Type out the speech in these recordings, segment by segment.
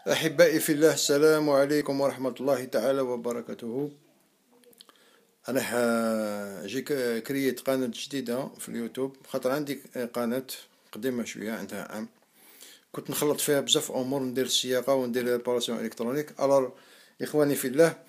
أحبائي في الله، السلام عليكم ورحمة الله تعالى وبركاته. أنا جيك كريت قناة جديدة في اليوتيوب، خاطر عندي قناة قديمة شوية، عندها عام. كنت نخلط فيها بزاف أمور، ندير الصياغة وندير ريباراسيون إلكترونيك. ألور إخواني في الله،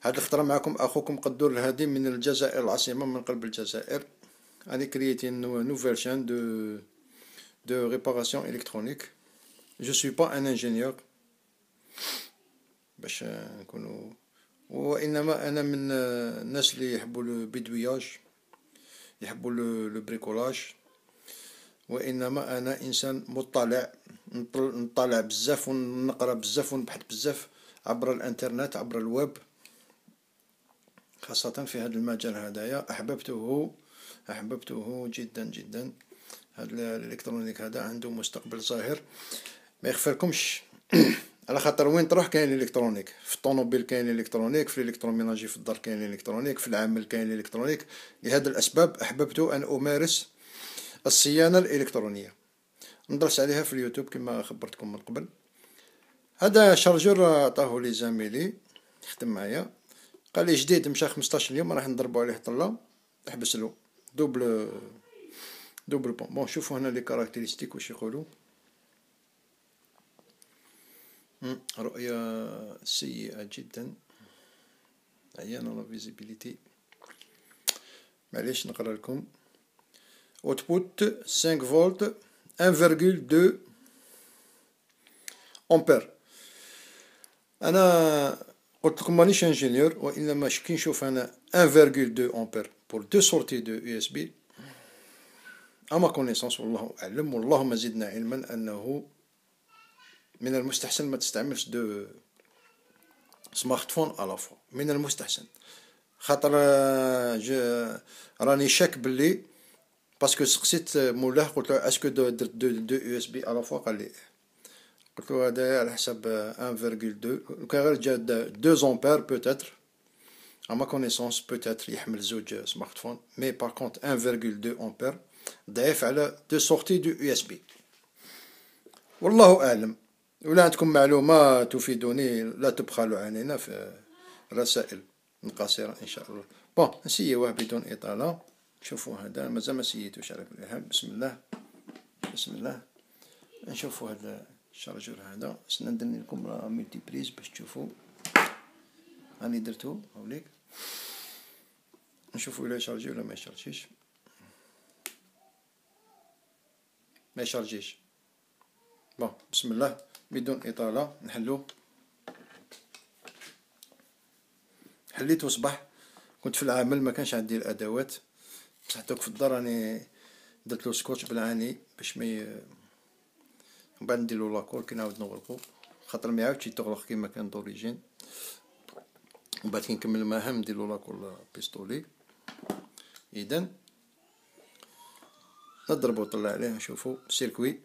هاد الخطرة معكم أخوكم قدور الهادي من الجزائر العاصمة، من قلب الجزائر. أنا كريتي نوفيل شان دو ريباراسيون إلكترونيك. جو سوي با ان انجينيور باش نكونوا، وإنما أنا من الناس اللي يحبوا البيدوياج، يحبوا لو بريكولاج. وإنما أنا إنسان مطلع، نطلع بزاف ونقرا بزاف ونبحث بزاف عبر الانترنت، عبر الويب، خاصة في هذا المجال هدايا. أحببته جدا جدا. هذا الإلكترونيك هذا عنده مستقبل ظاهر، ما يخفركمش. على خاطر وين تروح كاين الالكترونيك، في الطوموبيل كاين الالكترونيك، في الالكتروميناجي في الدار كاين الالكترونيك، في العمل كاين الالكترونيك. لهذا الاسباب احببت ان امارس الصيانه الالكترونيه، ندرس عليها في اليوتيوب كما خبرتكم من قبل. هذا شارجور عطاه لي زميلي يخدم معايا، قال لي جديد، مشى 15 يوم، راح نضربوا عليه طله، احبس له دوبل بون. شوفوا هنا لي كاركتيرستيك واش يقولوا. رؤية سيئة جدا، أحيانا لا فيزيبيليتي. معليش نقرا لكم. اوتبوت 5 فولت 1,2 امبير. انا قلت لكم مانيش انجينيور، وانما كي نشوف انا 1,2 امبير بور دو سورتي دو يو اس بي، اما كونيسونس والله اعلم، واللهم زدنا علما، انه من المستحسن ما تستعملش دو سمارت فون على فوا، من المستحسن. خاطر راني شاك باللي، باسكو سقسيت مولاه قلت له اسكو درت دو يو اس بي على فوا، قال لي قلت له هذا على حساب 1,2. كان غير جا 2 امبير بوتيتر، à ma connaissance peut-être يحمل زوج سمارت فون، مي باغ كونت 1,2 امبير ضعيف على دو سورتي دو يو اس بي. والله اعلم. ولا عندكم معلومة تفيدوني لا تبخلوا علينا في الرسائل القصيرة ان شاء الله. بون نسيوه بدون اطالة. شوفوا هذا مازال ما سيتوش على كل حال. بسم الله بسم الله. نشوفوا هذا الشارجور هذا، سندير لكم ملتي بريز باش تشوفوا. راني درتو هاوليك، نشوفوا إلا يشارجي ولا ما يشارجيش. ما يشارجيش. بون بسم الله بدون إطالة نحلو. حليتو صباح، كنت في العمل ما كانش عندي الأدوات، بصح دوك في الدار راني درتلو سكوتش بالعاني باش ما من بعد نديرلو لاكور كي نعاود نغلقو، خاطر ما يعاودش يتغلق كيما كان دوريجين. ومن بعد كي نكمل المهام نديرلو لاكور بيستولي. إذا نضربو طلع عليه نشوفو سيركوي.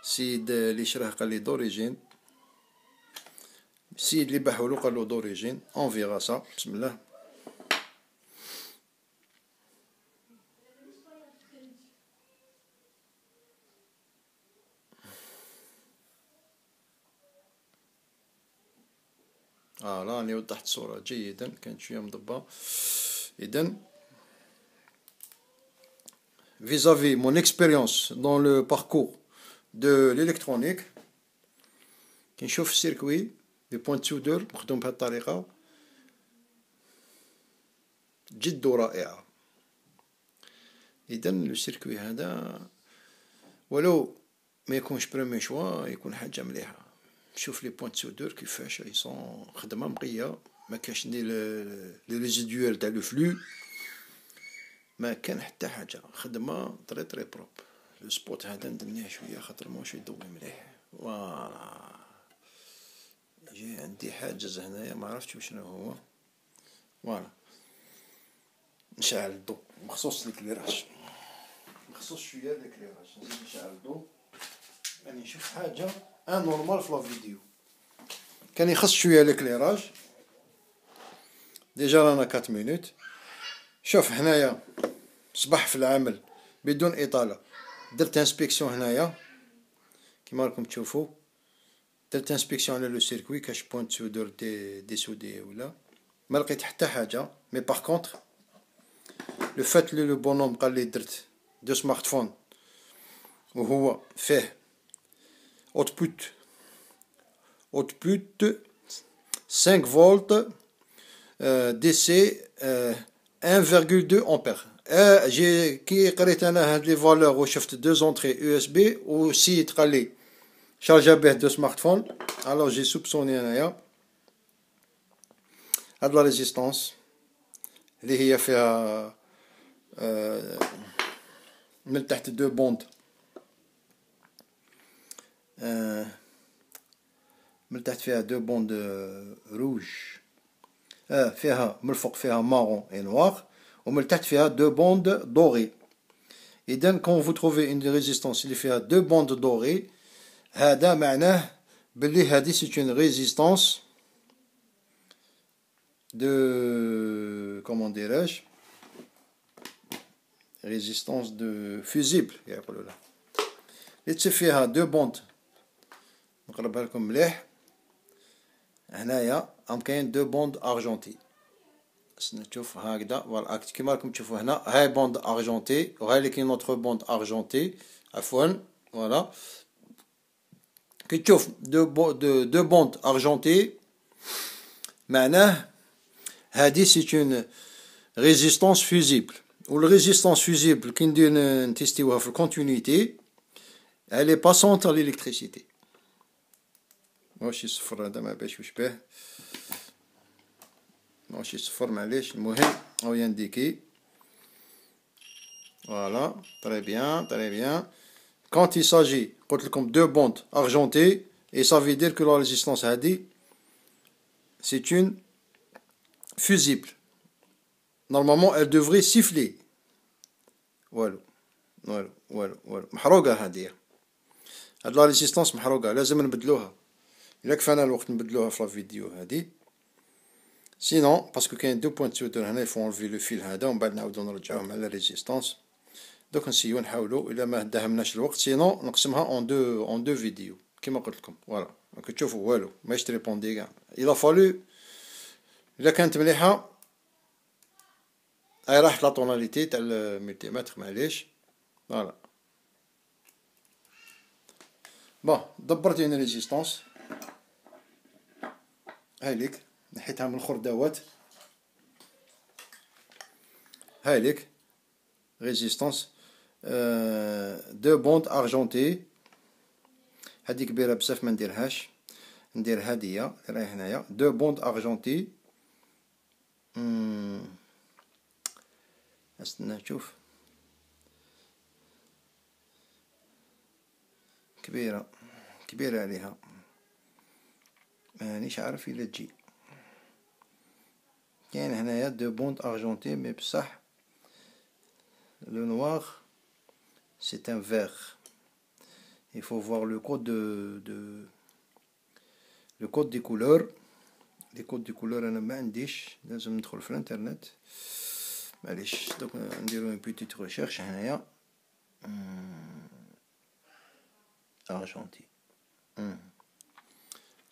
السيد اللي شراه قال لي دوريجين، السيد اللي باحولو قال له دوريجين. اون فيغا سا. بسم الله. راني وضحت الصورة جيدا، كانت شوية مضبة. إذن vis-à-vis mon expérience dans le parcours de l'électronique، كي نشوف السيركوي دي بوينت سودور مخدوم بهذه الطريقة جد رائعة. إذن السيركوي هذا ولو ما يكونش بريمي شوا يكون حاجة مليحة. شوف لي بوينت سودور كيفاش يصون خدمة نقية، ما كاش لي ريزيدوال تاع لو فلو، ما كان حتى حاجة، خدمة طري طري بروب. لو سبوت هذا ندنيه شوية خاطر ماهوش يضوي مليح. فوالا جي عندي حاجز هنايا ما عرفتش وشنو هو. فوالا نشعل الضو مخصوص ليكليراج، مخصوص شوية ليكليراج، نزيد نشعل الضو. يعني نشوف حاجة ان نورمال في لا فيديو، كان يخص شوية ليكليراج. ديجا رانا 4 مينوت. شوف هنايا صباح في العمل بدون إطالة، درت انسبيكسيون هنايا كيما راكم تشوفوا. درت انسبكسيون على لو سيركوي كاش بوينت سودور دي سودي ولا ما لقيت حتى حاجه. مي باغ كونطخ لو فات لو بونوم قال لي درت دو سمارت فون وهو فيه اوتبوت 5 فولت DC 1,2 امبير. جي كي قريت انا هاد لي فالور وشفت 2 زونطري USB وسيت قال لي شارجا به دو سمارت فون. الوغ جي سوبسوني انايا هاد لا ريزيستانس اللي هي فيها من تحت 2 بوند من تحت فيها 2 بوند روج فيها من الفوق فيها مارون اي نوار ومن تحت فيها 2 بوند دوري. اذا كون فو تروفي اون ريزيستانس اللي فيها 2 بوند دوري هذا معناه بلي هذه سي اون ريزيستانس دو كومون ديراج ريزيستانس دو فوزيبل يقولوا لها اللي تصير فيها 2 بوند. نقربها لكم مليح. هنايا كاين 2 بوند ارجونتي. نشوف هكذا فوالا كيما راكم تشوفوا هنا هاي بوند ارجونتي وهاي اللي كاين نوتر بوند ارجونتي عفوا فوالا. كي تشوف دو بوند ارجونتي معناه هادي سي اون ريزيستانس فوزيبل. والريزيستانس فوزيبل كي ندير نتيستيوها في الكونتينيتي elle est passante à l'électricité. ماشي صفر هذا ما باش وش باه ماشي صفر معليش المهم هو ينديكي فوالا تري بيان. quand il s'agit قلت لكم 2 بوند argentés et ça veut dire que la résistance هادي c'est une fusible. normalement elle devrait siffler. والو محروقة هادي هاد لا ريزيستانس محروقة لازم نبدلوها. إلا كفانا الوقت نبدلوها في لا فيديو هادي سينون باسكو كاين 2 بوينت سودور هنا يفون انلفي لو فيل هذا ومن بعد نعاودو نرجعوهم على ريزيستانس. دوك نسيو نحاولو الا ما داهمناش الوقت سينون نقسمها اون دو فيديو كيما قلت لكم. فوالا راكم تشوفوا والو ماهيش تريبوندي كاع. الا فالو الا كانت مليحه هاي راحت لا طوناليتي تاع الملتيمتر معليش فوالا. بون دبرت اون ريزيستانس هاي ليك نحيتها من الخردوات هاي ليك ريزيستانس 2 بوند ارجونتي. هادي كبيره بزاف ما نديرهاش ندير هادية راهي هنايا 2 بوند ارجونتي. استنى نشوف كبيرة عليها مانيش عارف إلا تجي. كاين هنايا 2 بوند ارجونتي مي بصح le noir c'est un vert. Il faut voir le code le code des couleurs. les codes des couleurs انا ما عنديش لازم ندخل في الانترنت معليش. دوك نديرو اون بيتيت ريشيرش هنايا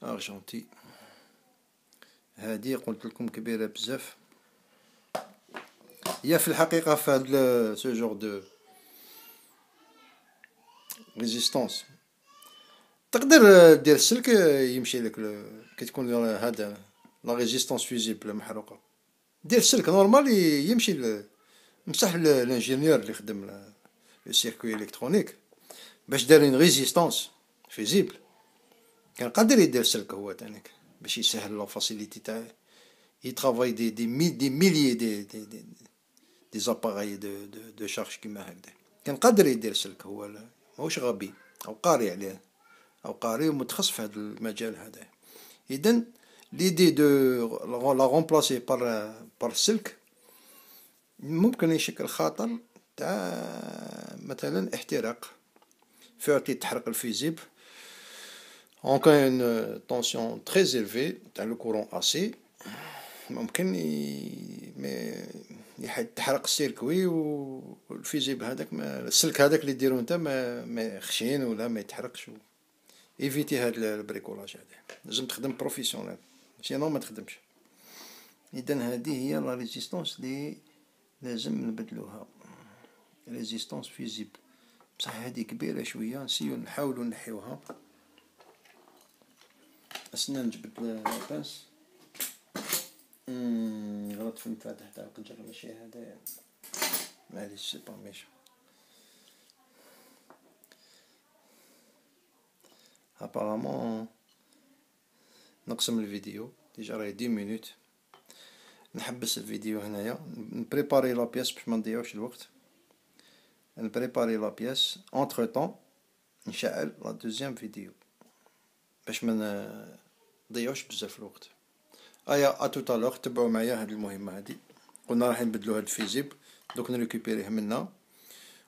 ارجنتي هادي قلت لكم كبيره بزاف. هي في الحقيقه في هاد سو جور دو ريزيستانس تقدر دير السلك يمشي لك كي تكون هذا لا ريزيستانس فيزيبل محروقه دير السلك نورمال يمشي مسح الانجينيور اللي خدم لو سيركوي الكترونيك باش دار اون ريزيستانس فيزيبل كان قادر يدير السلك هو تانيك باش يسهل لا فاسيليتي تاع يترافاي دي ميليي دي زاباراي دو شارج كيما هكذا. كان قادر يدير السلك هو ماهوش غبي او قاري عليه او قاري ومتخصص في هذا المجال هذا. اذا ليدي دو لا رومبلاسي بار السلك ممكن يشكل خطر تاع مثلا احتراق فيعطي تحرق الفيزيبل en cas une tension très élevée تاع لو كورون اسي ممكن تحرق السيركوي والفيزيبل هذاك السلك هذاك اللي ديرو نتا ما خشين ولا ما يتحرقش. ايفيتي هاد البريكولاج هذا، لازم تخدم بروفيسيونيل سينو ما تخدمش. اذا هذه هي لا ريزيستونس لي لازم نبدلوها، ريزيستونس فيزيبل. بصح هذه كبيرة شوية، نسيو نحاولو نحيوها. أسنا نجبد لاباس. غلط في المفاتح تاع القنجر، ماشي هذا، معليش سي با ميشون. ابارامون نقسم الفيديو، ديجا راهي 10 مينوت. نحبس الفيديو هنايا، نبريباري لا بياس باش ما نضيعوش الوقت. نبريباري لا بياس اونتر طون، نشعل لا دوزيام فيديو باش ما نضيعوش بزاف الوقت. ايا اتوتالوغ، تبعوا معايا هاد المهمة هادي. قلنا راح نبدلو هاد الفيزيب، دوك نريكوبيريه منا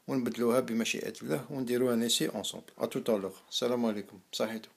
ونبدلوها بمشيئة الله ونديروها نيسي اونصومبل. اتوتالوغ، السلام عليكم، صحيتو.